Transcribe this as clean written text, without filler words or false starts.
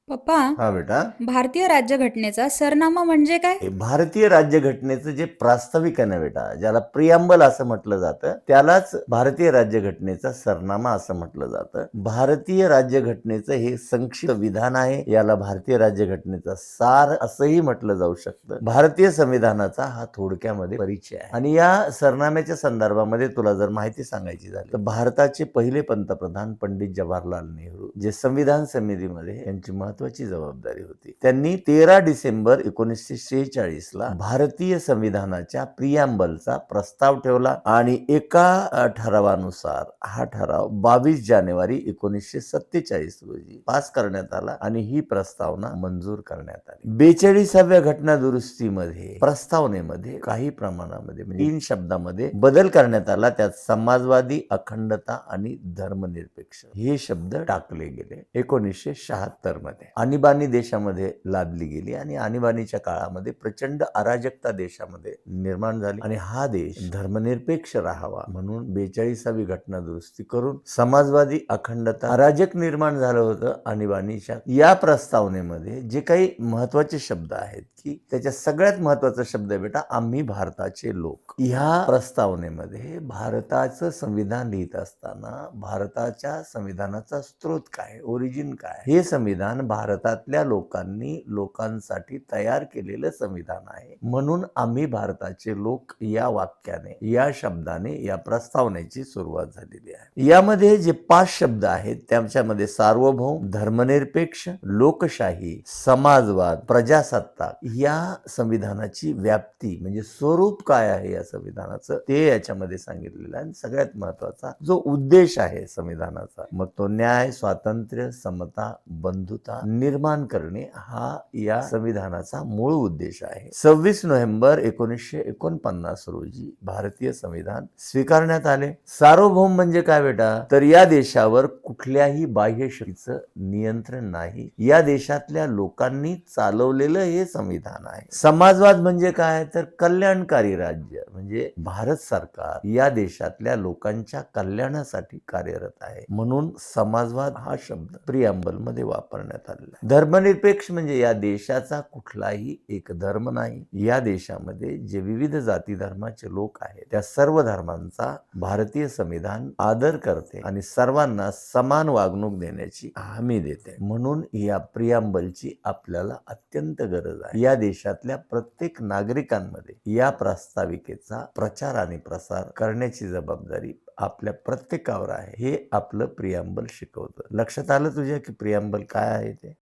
पप्पा, हा बेटा. भारतीय राज्यघटनेचा सरनामा म्हणजे काय? हे भारतीय राज्यघटनेचं जे प्रास्ताविक आहे ना बेटा, ज्याला प्रियांबल असं म्हटलं जातं, त्यालाच भारतीय राज्यघटनेचा सरनामा असं म्हटलं जातं. भारतीय राज्यघटनेचं हे संक्षिप्त विधान आहे. याला भारतीय राज्यघटनेचा सार असंही म्हटलं जाऊ शकतं. भारतीय संविधानाचा हा थोडक्यामध्ये परिचय आहे. आणि या सरनाम्याच्या संदर्भामध्ये तुला जर माहिती सांगायची झाली तर भारताचे पहिले पंतप्रधान पंडित जवाहरलाल नेहरू, जे संविधान समितीमध्ये यांची महत्वाची जबाबदारी होती, त्यांनी 13 डिसेंबर 1946 ला भारतीय संविधानाच्या प्रियांबलचा प्रस्ताव ठेवला आणि एका ठरावानुसार हा ठराव 22 जानेवारी 1947 रोजी पास करण्यात आला आणि ही प्रस्तावना मंजूर करण्यात आली. 42व्या घटना दुरुस्तीमध्ये प्रस्तावनेमध्ये काही प्रमाणामध्ये म्हणजे 3 शब्दामध्ये बदल करण्यात आला. त्यात समाजवादी, अखंडता आणि धर्मनिरपेक्ष हे शब्द टाकले गेले. 1976 मध्ये आणीबाणी देशामध्ये लादली गेली आणि आणीबाणीच्या काळामध्ये प्रचंड अराजकता देशामध्ये निर्माण झाली आणि हा देश धर्मनिरपेक्ष राहावा म्हणून 42वी घटना दुरुस्ती करून समाजवादी, अखंडता, अराजक निर्माण झालं होतं आणीबाणीच्या या प्रस्तावनेमध्ये. जे काही महत्वाचे शब्द आहेत की त्याच्या सगळ्यात महत्वाचा शब्द आहे बेटा, आम्ही भारताचे लोक. ह्या प्रस्तावनेमध्ये भारताचं संविधान लिहित असताना भारताच्या संविधानाचा स्रोत काय, ओरिजिन काय, हे संविधान भारतातल्या लोकांसाठी तयार केलेलं संविधान आहे. म्हणून आम्ही भारताचे लोक या वाक्याने, या शब्दाने या प्रस्तावनेची सुरुवात झालेली आहे. यामध्ये जे 5 शब्द आहेत त्याच्यामध्ये सार्वभौम, धर्मनिरपेक्ष, लोकशाही, समाजवाद, प्रजासत्ताक या संविधानाची व्याप्ती म्हणजे स्वरूप काय आहे या संविधानाचं ते याच्यामध्ये सांगितलेलं आहे. आणि सगळ्यात महत्वाचा जो उद्देश आहे संविधानाचा, मग तो न्याय, स्वातंत्र्य, समता, बंधुता निर्माण करणे हा या संविधानाचा मूळ उद्देश आहे. 26 नोव्हेंबर 1949 रोजी भारतीय संविधान स्वीकारण्यात आले. सार्वभौम म्हणजे काय बेटा, तर या देशावर कुठल्याही बाह्य शक्तीचं नियंत्रण नाही, या देशातल्या लोकांनी चालवलेलं हे संविधान आहे. समाजवाद म्हणजे काय, तर कल्याणकारी राज्य म्हणजे भारत सरकार या देशातल्या लोकांच्या कल्याणासाठी कार्यरत आहे म्हणून समाजवाद हा शब्द प्रियांबल मध्ये वापरण्यात आलेला आहे. धर्मनिरपेक्ष म्हणजे या देशाचा कुठलाही एक धर्म नाही, या देशामध्ये जे विविध जाती धर्माचे लोक आहेत त्या सर्व धर्मांचा भारतीय संविधान आदर करते आणि सर्वांना समान वागणूक देण्याची हमी देते. म्हणून या प्रियांबलची आपल्याला अत्यंत गरज आहे. या देशातल्या प्रत्येक नागरिकांमध्ये या प्रास्ताविकेचा प्रचार आणि प्रसार करण्याची जबाबदारी आपल्या प्रत्येकावर आहे. हे आपलं प्रियांबल शिकवतं. लक्षात आलं तुझ्या की प्रियांबल काय आहे ते?